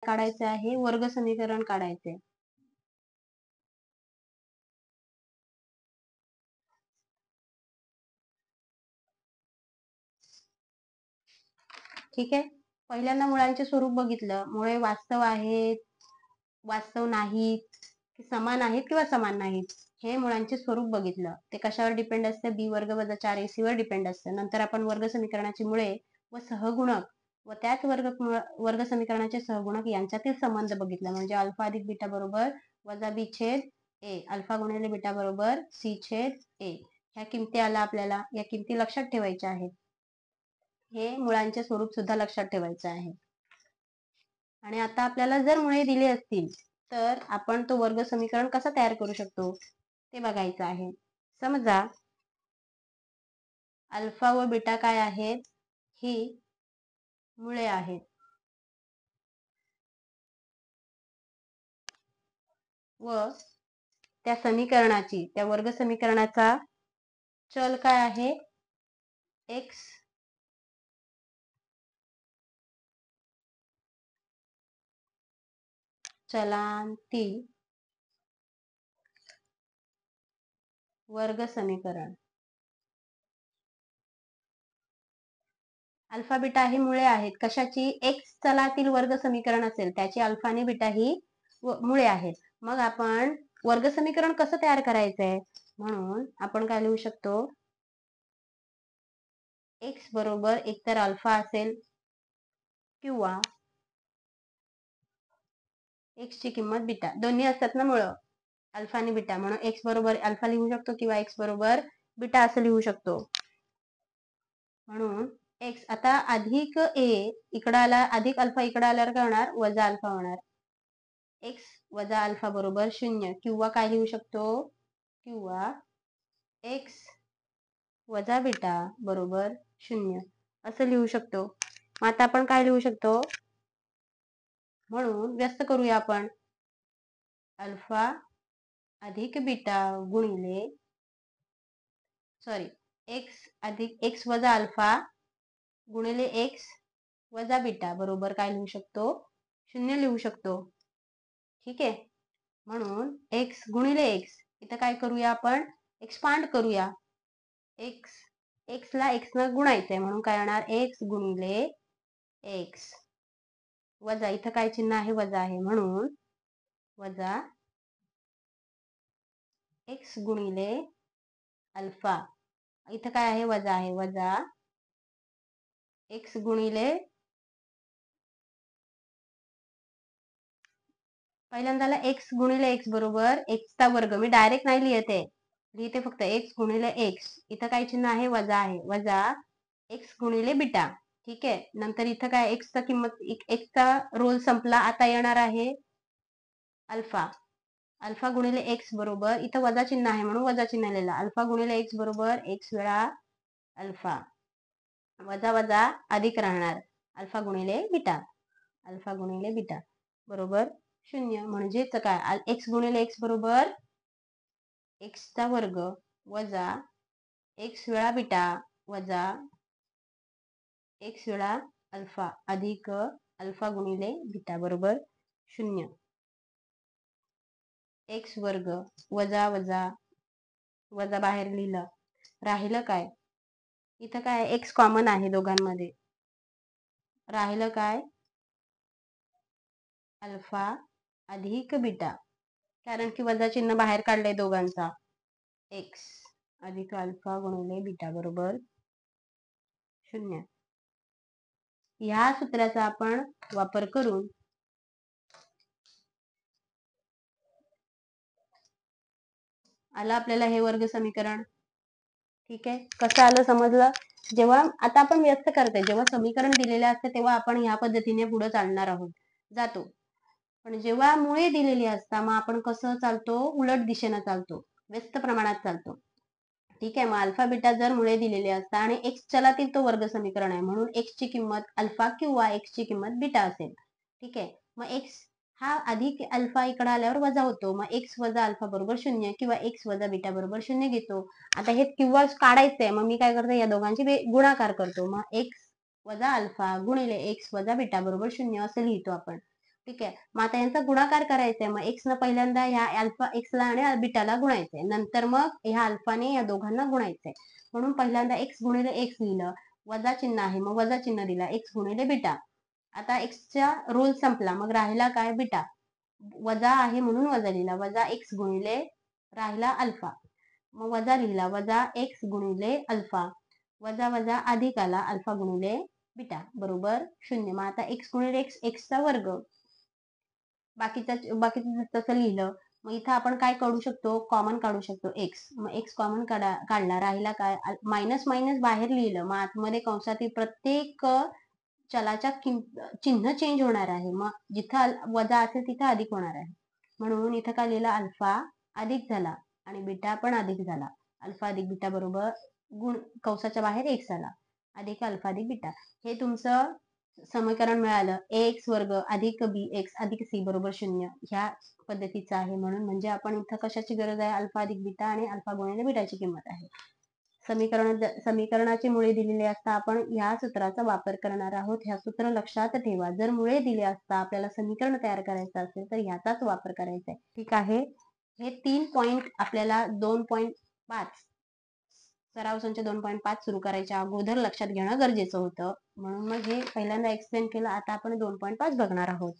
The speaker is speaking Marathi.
काढायचे आहे, वर्ग समीकरण काढायचे. ठीक आहे. पहिल्यांदा मुळांचे स्वरूप बघितलं. मुळे वास्तव आहेत, वास्तव नाहीत, समान आहेत किंवा समान नाहीत, हे मुळांचे स्वरूप बघितलं. ते कशावर डिपेंड असते? बी वर्ग वजा 4ac वर डिपेंड असतं. नंतर आपण वर्ग समीकरणाची मुळे व सहगुणक व त्याच वर्ग समीकरणाचे सहगुणक यांच्यातील संबंध बघितला. म्हणजे अल्फा अधिक बीटा बरोबर वजा बी छेद ए, अल्फा गुणिले बीटा बरोबर सी छेद ए. ह्या किमती आल्या आपल्याला. या किमती लक्षात ठेवायच्या आहेत. हे मुळांचे स्वरूप सुद्धा लक्षात ठेवायचं आहे. आणि आता आपल्याला जर मुळे दिली असतील तर आपण तो वर्ग समीकरण कसा तयार करू शकतो ते बघायचं आहे. समजा अल्फा व बीटा काय आहेत? ही मुळे आहेत व त्या समीकरणाची, त्या वर्ग समीकरणाचा चल काय आहे? एक्स. चलांतील वर्ग समीकरण. अल्फा बीटा ही मुळे आहेत. कशाची? एक्स चलातील वर्ग समीकरण असेल त्याची अल्फा आणि बीटा ही मुळे आहेत. मग आपण वर्ग समीकरण कसं तयार करायचंय? म्हणून आपण काय लिहू शकतो? एक्स बरोबर एकतर अल्फा असेल किंवा एक्स ची किंमत बीटा. दोन्ही असतात ना मुळे, अल्फा आणि बीटा, म्हणून एक्स बरोबर अल्फा लिहू शकतो किंवा एक्स बरोबर बीटा असं लिहू शकतो. म्हणून एक्स आता अधिक ए इकडे आला, अधिक अल्फा इकडे आल्यावर काय होणार? वजा अल्फा होणार. एक्स वजा अल्फा बरोबर 0 किंवा काय लिहू शकतो? किंवा एक्स वजा बीटा बरोबर 0 असं लिहू शकतो. मग आता आपण काय लिहू शकतो? म्हणून व्यस्त करूया आपण. अल्फा अधिक बीटा गुणिले एक्स अधिक एक्स वजा अल्फा गुणिले एक्स वजा बीटा बरोबर काय लिहू शकतो? 0 लिहू शकतो. ठीक आहे. म्हणून एक्स गुणिले एक्स इथं काय करूया आपण? एक्सपांड करूया. एक्स ला एक्स न गुणायचंय म्हणून काय होणार? एक्स गुणिले एक्स वजा, इथं काय चिन्ह आहे? वजा आहे, म्हणून वजा एक्स गुणिले अल्फा. इथं काय आहे? वजा आहे, वजा एक्स गुणिले, पहिल्यांदाला एक्स गुणिले एक्स बरोबर एक्सचा वर्ग. मी डायरेक्ट नाही लिहिते, लिहिते फक्त एक्स गुणिले एक्स. इथं काय चिन्ह आहे? वजा आहे, वजा एक्स गुणिले बीटा. ठीक आहे. नंतर इथं काय? एक्सचा किंमत, एक्सचा रोल संपला. आता येणार आहे अल्फा. अल्फा गुणिले एक्स बरोबर, इथं वजा चिन्ह आहे म्हणून वजा चिन्ह लिहिलं. अल्फा गुणिले एक्स बरोबर एक्स वेळा अल्फा वजा वजा अधिक राहणार अल्फा गुणिले बीटा. अल्फा गुणिले बीटा बरोबर 0. म्हणजेच काय? एक्स गुणिले एक्स बरोबर एक्सचा वर्ग वजा एक्स वेळा बीटा वजा एक्स वेळा अल्फा अधिक अल्फा गुणिले बीटा बरोबर 0. एक्स वर्ग वजा वजा वजा बाहेर लिहिलं. राहिलं काय? इथं काय? एक्स कॉमन आहे दोघांमध्ये. राहिलं काय? अल्फा अधिक बीटा, कारण की वजा चिन्ह बाहेर काढलंय दोघांचा. एक्स अधिक अल्फा गुणिले बीटा बरोबर 0. ह्या सूत्राचा आपण वापर करून आलं आपल्याला हे वर्ग समीकरण. ठीक आहे. कसं आलं समजलं? जेव्हा आता आपण व्यस्त करते, जेव्हा समीकरण दिलेले असते तेव्हा आपण ह्या पद्धतीने पुढे चालणार आहोत, जातो. पण जेव्हा मुळे दिलेली असतात मग आपण कसं चालतो? उलट दिशेनं चालतो, व्यस्त प्रमाणात चालतो. ठीक आहे. मग अल्फा बीटा जर मुळे दिलेले असतात आणि एक्स चलातील तो वर्ग समीकरण आहे म्हणून एक्स ची किंमत अल्फा किंवा एक्स ची किंमत बीटा असेल. ठीक आहे. मग एक्स हा अधिक अल्फा इकडे आल्यावर वजा होतो, मग एक्स वजा अल्फा बरोबर 0 किंवा एक्स वजा बीटा बरोबर 0 घेतो. आता हे किंवा काढायचंय, मग मी काय करते? या दोघांची गुणाकार करतो. मग एक्स वजा अल्फा गुणिले एक्स वजा बीटा बरोबर 0 असं लिहितो आपण. ठीक आहे. मग आता यांचा गुणाकार करायचा आहे. मग एक्स न पहिल्यांदा ह्या अल्फा एक्सला आणि बीटाला गुणायचंय. नंतर मग ह्या अल्फाने या दोघांना गुणायचंय. म्हणून पहिल्यांदा एक्स गुणिले एक्स लिहिलं, वजा चिन्ह आहे मग वजा चिन्ह दिला, एक्स गुणिले बीटा. आता एक्सचा रोल संपला, मग राहिला काय बीटा. वजा आहे म्हणून वजा लिहिला, वजा एक्स गुणिले राहिला अल्फा. मग वजा लिहिला, वजा एक्स गुणिले अल्फा, वजा वजा अधिक आला अल्फा गुणिले बीटा बरोबर 0. मग आता एक्स गुणिले एक्स एक्सचा वर्ग, बाकीचं तसं लिहिलं. मग इथं आपण काय काढू शकतो, कॉमन काढू शकतो एक्स. मग एक्स कॉमन काढला, राहिला काय मायनस मायनस बाहेर लिहिलं. मग आतमध्ये कंसातील प्रत्येक चलाच्या चिन्ह चेंज होणार आहे. मग जिथं वजा असेल तिथं अधिक होणार आहे. म्हणून इथं काय लिहिलं, अल्फा अधिक झाला आणि बीटा पण अधिक झाला. अल्फा अधिक बीटा बरोबर गुण कंसाच्या बाहेर एक्स आला, अधिक अल्फा अधिक बीटा. हे तुमचं समीकरण मिळालं. ए एक्स वर्ग अधिक बी एक्स अधिक सी बरोबर 0 ह्या पद्धतीचं आहे. म्हणून म्हणजे आपण इथं कशाची गरज आहे, अल्फा अधिक बीटा आणि अल्फा गुणिले बीटाची किंमत आहे. समीकरणाची मुळे दिलेली असता आपण ह्या सूत्राचा वापर करणार आहोत. ह्या सूत्र लक्षात ठेवा. जर मुळे दिले असता आपल्याला समीकरण तयार करायचं असेल तर ह्याचाच वापर करायचा आहे. ठीक आहे. हे 3 पॉइंट आपल्याला 2.5 सराव संच 2.5 सुरू करायच्या अगोदर लक्षात घेणं गरजेचं होतं. म्हणून मग हे पहिल्यांदा एक्सप्लेन केलं. आता आपण 2.5 बघणार आहोत.